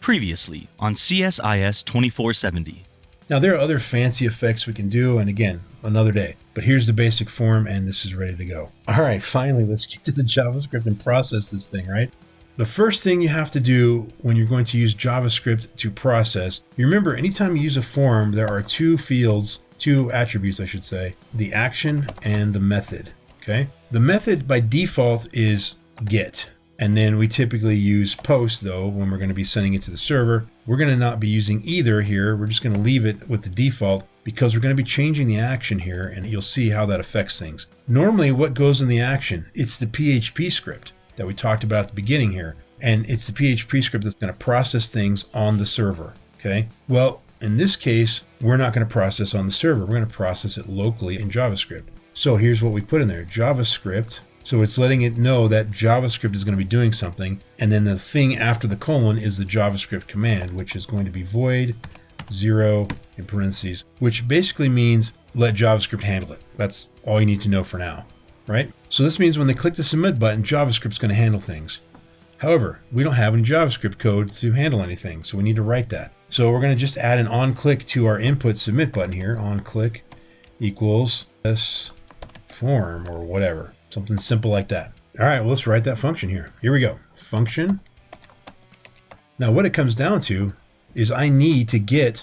Previously on CSIS 2470. Now there are other fancy effects we can do, and again, another day. But here's the basic form, and this is ready to go. All right, finally, let's get to the JavaScript and process this thing, right? The first thing you have to do when you're going to use JavaScript to process, you remember anytime you use a form, there are two attributes, I should say, the action and the method, okay? The method by default is get. And then we typically use post, though, when we're going to be sending it to the server. We're going to not be using either here. We're just going to leave it with the default because we're going to be changing the action here, and you'll see how that affects things. Normally, what goes in the action? It's the PHP script that we talked about at the beginning here. And it's the PHP script that's going to process things on the server, okay? Well, in this case, we're not going to process on the server. We're going to process it locally in JavaScript. So here's what we put in there, JavaScript. So it's letting it know that JavaScript is going to be doing something. And then the thing after the colon is the JavaScript command, which is going to be void 0 in parentheses, which basically means let JavaScript handle it. That's all you need to know for now, right? So this means when they click the submit button, JavaScript's going to handle things. However, we don't have any JavaScript code to handle anything, so we need to write that. So we're going to just add an onClick to our input submit button here. OnClick equals this form or whatever. Something simple like that. All right, well, let's write that function here. Here we go. Function. Now, what it comes down to is I need to get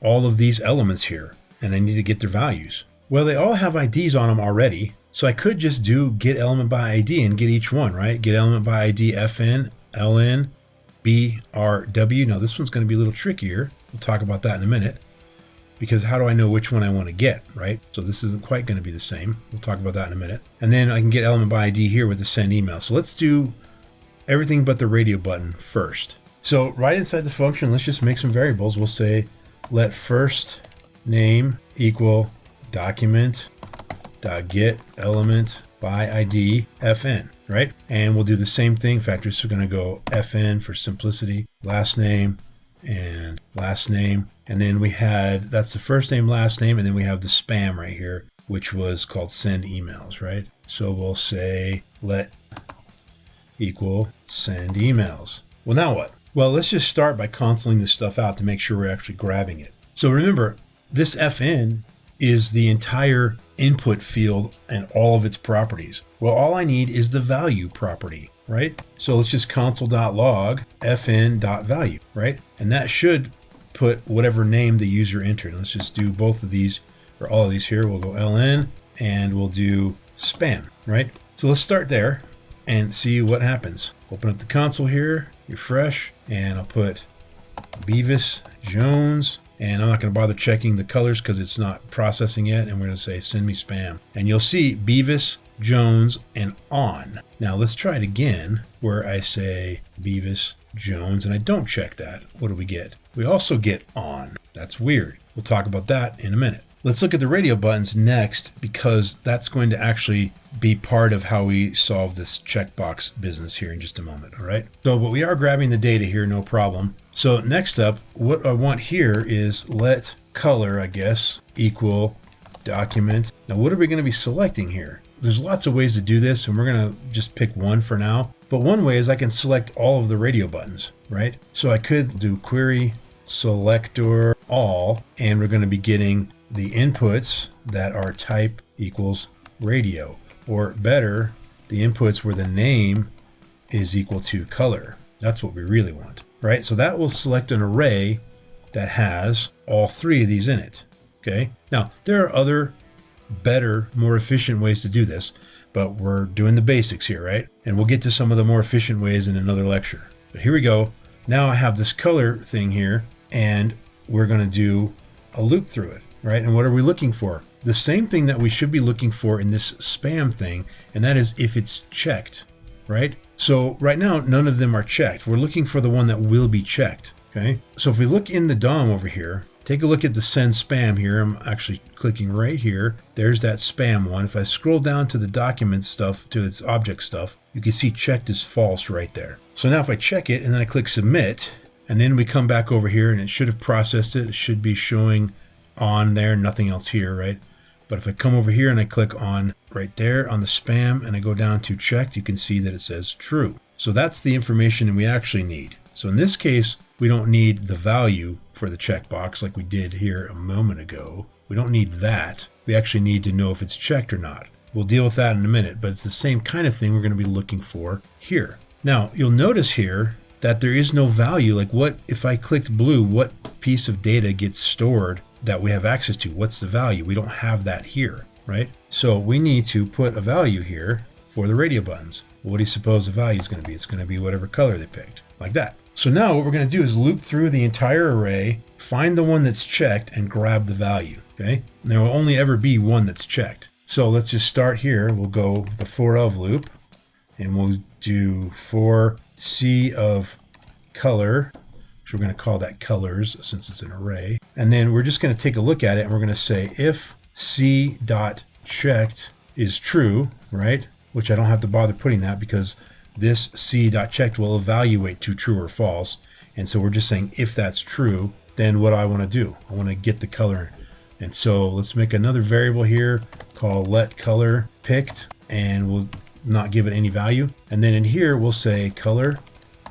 all of these elements here, and I need to get their values. Well, they all have IDs on them already, so I could just do get element by ID and get each one, right? Get element by ID FN, LN, BRW. Now, this one's going to be a little trickier. We'll talk about that in a minute. Because how do I know which one I want to get, right? So this isn't quite going to be the same. We'll talk about that in a minute. And then I can get element by ID here with the send email. So let's do everything but the radio button first. So right inside the function, let's just make some variables. We'll say let first name equal document dot get element by ID FN, right? And we'll do the same thing. In fact, we're just going to go FN for simplicity, last name and last name. And then we had, that's the first name, last name, and then we have the spam right here, which was called send emails, right? So we'll say let equal send emails. Well, now what? Well, let's just start by consoling this stuff out to make sure we're actually grabbing it. So remember, this FN is the entire input field and all of its properties. Well, all I need is the value property, right? So let's just console.log fn.value, right? And that should put whatever name the user entered. Let's just do both of these or all of these here. We'll go ln and we'll do spam, right? So let's start there and see what happens. Open up the console here, refresh, and I'll put Beavis Jones, and I'm not going to bother checking the colors because it's not processing yet, and we're going to say send me spam. And you'll see Beavis Jones and on. Now let's try it again where I say Beavis Jones and I don't check that. What do we get? We also get on. That's weird. We'll talk about that in a minute. Let's look at the radio buttons next because that's going to actually be part of how we solve this checkbox business here in just a moment, all right? So, but we are grabbing the data here, no problem. So next up, what I want here is let color, I guess, equal document. Now, what are we going to be selecting here? There's lots of ways to do this, and we're going to just pick one for now. But one way is I can select all of the radio buttons, right? So I could do query selector all, and we're going to be getting the inputs that are type equals radio, or better, the inputs where the name is equal to color. That's what we really want, right? So that will select an array that has all three of these in it, okay? Now, there are other better, more efficient ways to do this, but we're doing the basics here, right? And we'll get to some of the more efficient ways in another lecture. But here we go. Now I have this color thing here, and we're going to do a loop through it, right? And what are we looking for? The same thing that we should be looking for in this spam thing, and that is if it's checked, right? So right now, none of them are checked. We're looking for the one that will be checked, okay? So if we look in the DOM over here, take a look at the send spam here. I'm actually clicking right here. There's that spam one. If I scroll down to the document stuff, to its object stuff, you can see checked is false right there. So now if I check it and then I click submit, and then we come back over here and it should have processed it. It should be showing on there, nothing else here, right? But if I come over here and I click on right there on the spam and I go down to checked, you can see that it says true. So that's the information we actually need. So in this case, We don't need the value for the checkbox like we did here a moment ago. We don't need that. We actually need to know if it's checked or not. We'll deal with that in a minute, but it's the same kind of thing we're going to be looking for here. Now, you'll notice here that there is no value. Like, what if I clicked blue, what piece of data gets stored that we have access to? What's the value? We don't have that here, right? So we need to put a value here for the radio buttons. What do you suppose the value is going to be? It's going to be whatever color they picked, like that. So now what we're going to do is loop through the entire array, find the one that's checked, and grab the value, okay? And there will only ever be one that's checked. So let's just start here. We'll go the for of loop, and we'll do for C of color, which we're going to call that colors since it's an array. And then we're just going to take a look at it, and we're going to say if C dot checked is true, right? Which I don't have to bother putting that because this C dot checked will evaluate to true or false. And so we're just saying if that's true, then what do I want to do? I want to get the color. And so let's make another variable here called let color picked, and we'll not give it any value. And then in here, we'll say color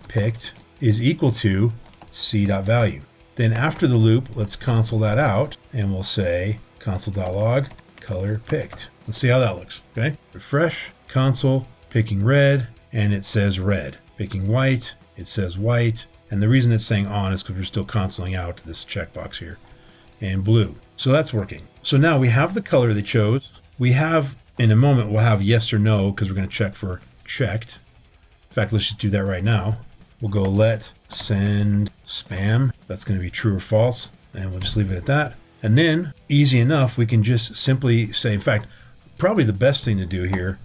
picked is equal to C.value. Then after the loop, let's console that out, and we'll say console.log color picked. Let's see how that looks, okay? Refresh, console, picking red, and it says red. Picking white, it says white. And the reason it's saying on is because we're still consoling out this checkbox here. And blue. So that's working. So now we have the color they chose. We have, in a moment, we'll have yes or no because we're going to check for checked. In fact, let's just do that right now. We'll go let send spam. That's going to be true or false. And we'll just leave it at that. And then, easy enough, we can just simply say, in fact, probably the best thing to do here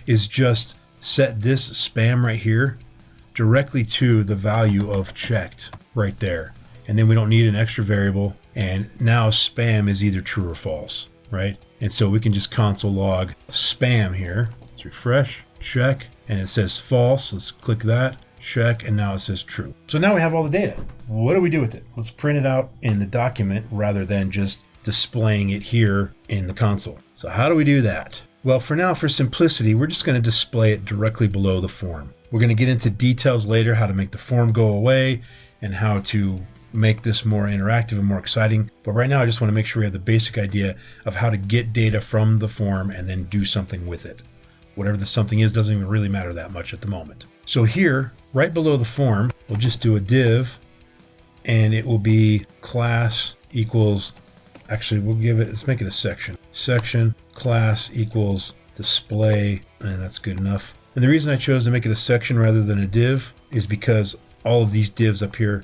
is just set this spam right here directly to the value of checked right there. And then we don't need an extra variable. And now spam is either true or false, right? And so we can just console log spam here. Let's refresh, check, and it says false. Let's click that, check, and now it says true. So now we have all the data. What do we do with it? Let's print it out in the document rather than just displaying it here in the console. So how do we do that? Well, for now, for simplicity, we're just going to display it directly below the form. We're going to get into details later, how to make the form go away and how to make this more interactive and more exciting. But right now, I just want to make sure we have the basic idea of how to get data from the form and then do something with it. Whatever the something is doesn't even really matter that much at the moment. So here, right below the form, we'll just do a div, and it will be class equals, actually, we'll give it, let's make it a section. Section class equals display, and that's good enough. And the reason I chose to make it a section rather than a div is because all of these divs up here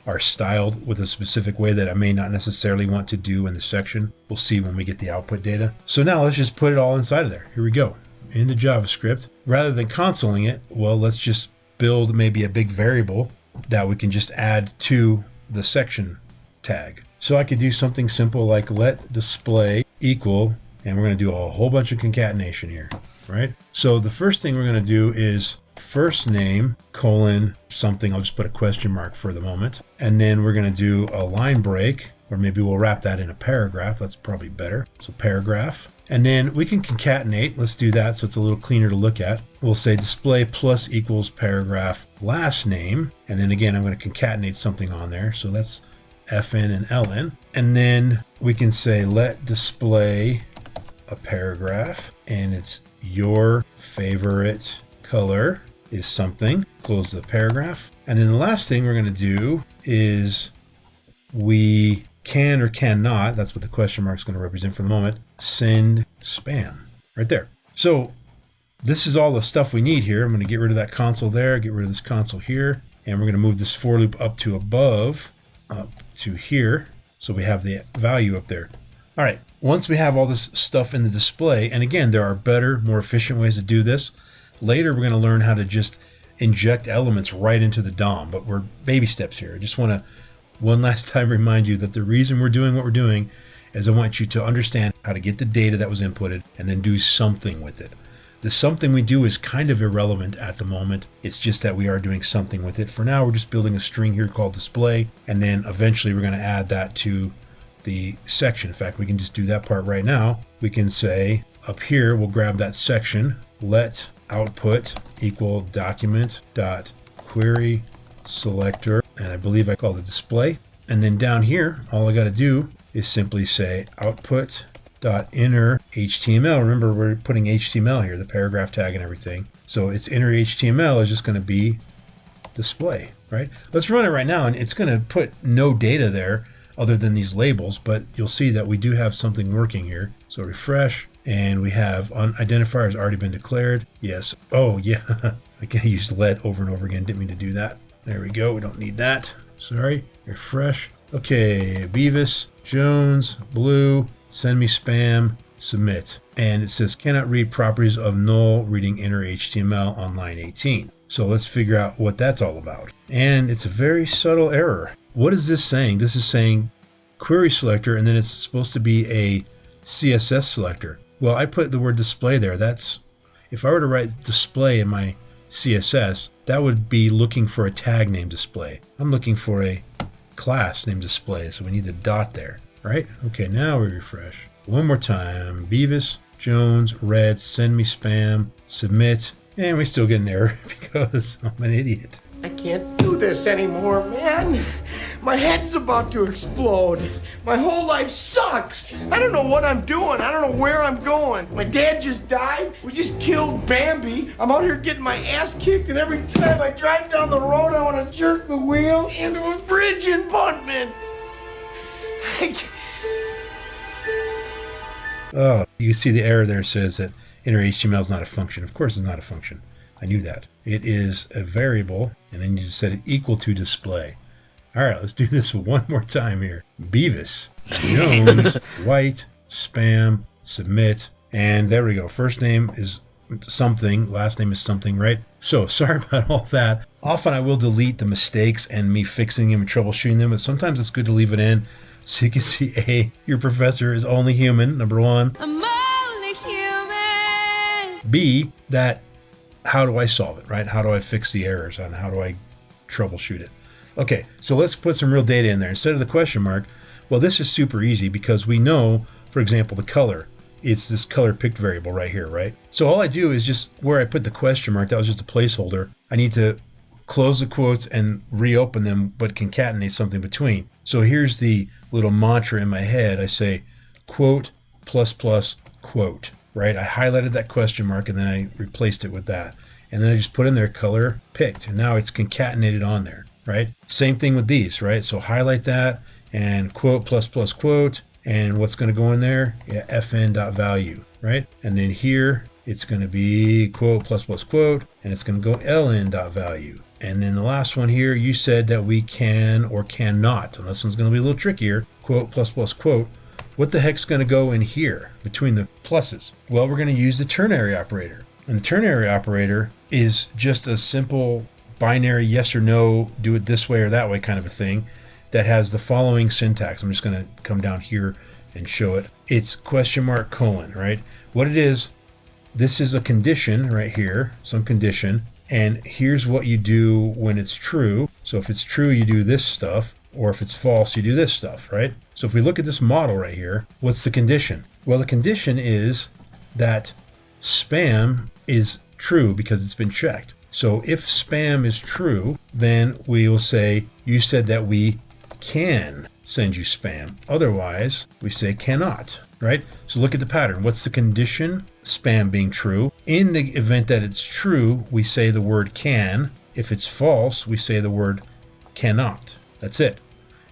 are styled with a specific way that I may not necessarily want to do in the section. We'll see when we get the output data. So now let's just put it all inside of there. Here we go. Into JavaScript. Rather than consoling it, well, let's just build maybe a big variable that we can just add to the section tag. So I could do something simple like let display equal, and we're going to do a whole bunch of concatenation here, right? So the first thing we're going to do is first name colon something. I'll just put a question mark for the moment. And then we're going to do a line break, or maybe we'll wrap that in a paragraph. That's probably better. So paragraph. And then we can concatenate. Let's do that so it's a little cleaner to look at. We'll say display plus equals paragraph last name. And then again, I'm going to concatenate something on there. So that's FN and LN. And then we can say let display a paragraph, and it's your favorite color is something. Close the paragraph. And then the last thing we're going to do is we can or cannot, that's what the question mark is going to represent for the moment, send spam right there. So this is all the stuff we need here. I'm going to get rid of that console there, get rid of this console here, and we're going to move this for loop up to above, up to here. So we have the value up there. All right, once we have all this stuff in the display, and again, there are better, more efficient ways to do this. Later, we're going to learn how to just inject elements right into the DOM, but we're baby steps here. I just want to one last time remind you that the reason we're doing what we're doing is I want you to understand how to get the data that was inputted and then do something with it. The something we do is kind of irrelevant at the moment. It's just that we are doing something with it. For now, we're just building a string here called display, and then eventually we're going to add that to the section. In fact, we can just do that part right now. We can say up here, we'll grab that section, let output equal document dot query selector, and I believe I called it display. And then down here, all I got to do is simply say output.inner HTML. Remember, we're putting HTML here, the paragraph tag and everything. So its inner HTML is just going to be display, right? Let's run it right now, and it's going to put no data there other than these labels, but you'll see that we do have something working here. So refresh, and we have identifier has already been declared. Yes. Oh, yeah. I can't use let over and over again. Didn't mean to do that. There we go. We don't need that. Sorry. Refresh. Okay. Beavis, Jones, blue, send me spam, submit. And it says cannot read properties of null reading inner HTML on line 18. So let's figure out what that's all about. And it's a very subtle error. What is this saying? This is saying query selector, and then it's supposed to be a CSS selector. Well, I put the word display there. That's, if I were to write display in my CSS, that would be looking for a tag named display. I'm looking for a class named display, so we need the dot there, right? Okay, now we refresh. One more time. Beavis, Jones, red, send me spam, submit, and we still get an error because I'm an idiot. I can't do this anymore, man. My head's about to explode. My whole life sucks. I don't know what I'm doing. I don't know where I'm going. My dad just died. We just killed Bambi. I'm out here getting my ass kicked, and every time I drive down the road, I want to jerk the wheel into a bridge abutment. Oh, you can see the error there says that inner HTML is not a function. Of course it's not a function. I knew that. It is a variable, and then you just set it equal to display. All right, let's do this one more time here. Beavis, Jones, white, spam, submit, and there we go. First name is something, last name is something, right? So sorry about all that. Often I will delete the mistakes and me fixing them and troubleshooting them, but sometimes it's good to leave it in so you can see A, your professor is only human, number one. I'm only human. B, that how do I solve it, right? How do I fix the errors and how do I troubleshoot it? Okay, so let's put some real data in there. Instead of the question mark, well, this is super easy because we know, for example, the color. It's this color picked variable right here, right? So all I do is just where I put the question mark, that was just a placeholder. I need to close the quotes and reopen them, but concatenate something between. So here's the little mantra in my head. I say quote plus plus quote, right? I highlighted that question mark and then I replaced it with that. And then I just put in there color picked, and now it's concatenated on there, right? Same thing with these, right? So highlight that and quote plus plus quote, and what's going to go in there? Yeah, fn.value, right? And then here it's going to be quote plus plus quote, and it's going to go ln.value. And then the last one here, you said that we can or cannot, and this one's going to be a little trickier, quote plus plus quote. What the heck's going to go in here between the pluses? Well, we're going to use the ternary operator. And the ternary operator is just a simple binary yes or no, do it this way or that way kind of a thing that has the following syntax. I'm just going to come down here and show it. It's question mark colon, right? What it is, this is a condition right here, some condition, and here's what you do when it's true. So if it's true, you do this stuff, or if it's false, you do this stuff, right? So if we look at this model right here, what's the condition? Well, the condition is that spam is true because it's been checked. So if spam is true, then we will say, you said that we can send you spam. Otherwise, we say cannot, right? So look at the pattern. What's the condition? Spam being true. In the event that it's true, we say the word can. If it's false, we say the word cannot. That's it.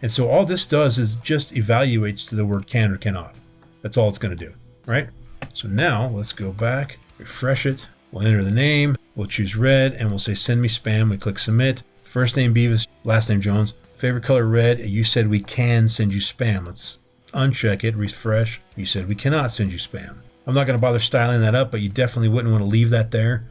And so all this does is just evaluates to the word can or cannot. That's all it's going to do, right? So now let's go back, refresh it. We'll enter the name. We'll choose red and we'll say send me spam. We click submit. First name Beavis, last name Jones. Favorite color red. You said we can send you spam. Let's uncheck it, refresh. You said we cannot send you spam. I'm not going to bother styling that up, but you definitely wouldn't want to leave that there.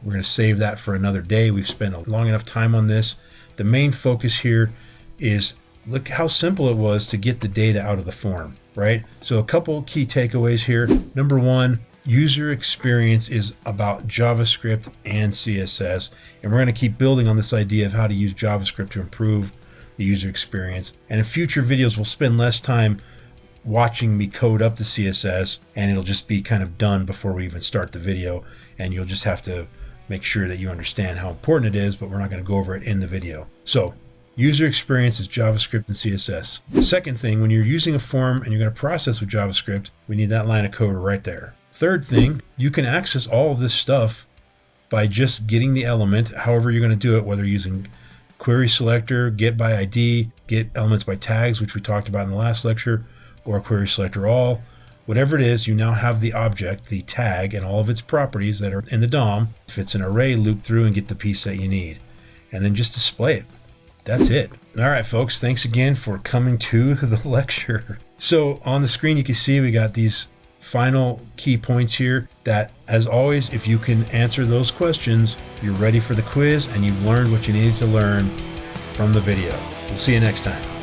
We're going to save that for another day. We've spent a long enough time on this. The main focus here is look how simple it was to get the data out of the form, right? So a couple key takeaways here. Number one, user experience is about JavaScript and CSS. And we're going to keep building on this idea of how to use JavaScript to improve the user experience. And in future videos, we'll spend less time watching me code up the CSS, and it'll just be kind of done before we even start the video. And you'll just have to make sure that you understand how important it is, but we're not going to go over it in the video. So User experience is JavaScript and CSS. Second thing, when you're using a form and you're going to process with JavaScript, we need that line of code right there. Third thing, you can access all of this stuff by just getting the element, however you're going to do it, whether using query selector, get by ID, get elements by tags, which we talked about in the last lecture, or query selector all. Whatever it is, you now have the object, the tag, and all of its properties that are in the DOM. If it's an array, loop through and get the piece that you need. And then just display it. That's it. All right, folks, thanks again for coming to the lecture. So on the screen, you can see we got these final key points here that, as always, if you can answer those questions, you're ready for the quiz and you've learned what you needed to learn from the video. We'll see you next time.